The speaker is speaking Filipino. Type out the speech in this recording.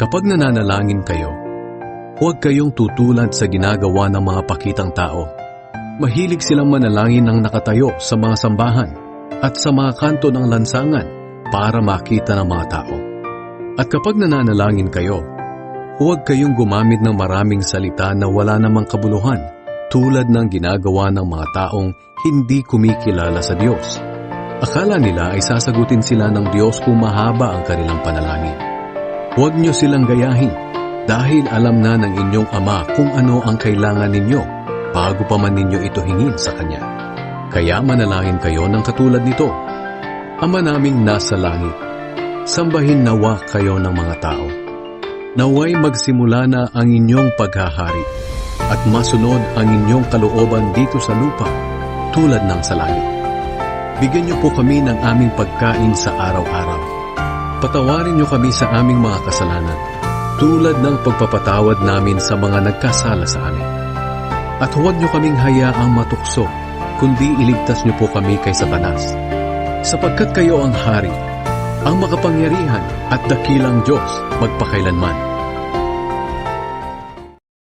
Kapag nananalangin kayo, huwag kayong tutulad sa ginagawa ng mga pakitang tao. Mahilig silang manalangin ng nakatayo sa mga sambahan at sa mga kanto ng lansangan para makita ng mga tao. At kapag nananalangin kayo, huwag kayong gumamit ng maraming salita na wala namang kabuluhan tulad ng ginagawa ng mga taong hindi kumikilala sa Diyos. Akala nila ay sasagutin sila ng Diyos kung mahaba ang kanilang panalangin. Huwag niyo silang gayahin dahil alam na ng inyong Ama kung ano ang kailangan ninyo bago pa man ninyo ito hingin sa Kanya. Kaya manalangin kayo ng katulad nito. Ama naming nasa langit, sambahin nawa kayo ng mga tao. Naway magsimula na ang inyong paghahari at masunod ang inyong kalooban dito sa lupa tulad ng sa langit. Bigyan niyo po kami ng aming pagkain sa araw-araw. Patawarin niyo kami sa aming mga kasalanan tulad ng pagpapatawad namin sa mga nagkasala sa amin. At huwag niyo kaming hayaang matukso, kundi iligtas niyo po kami kay Satanas. Sapagkat kayo ang hari, ang makapangyarihan at dakilang Diyos magpakailanman.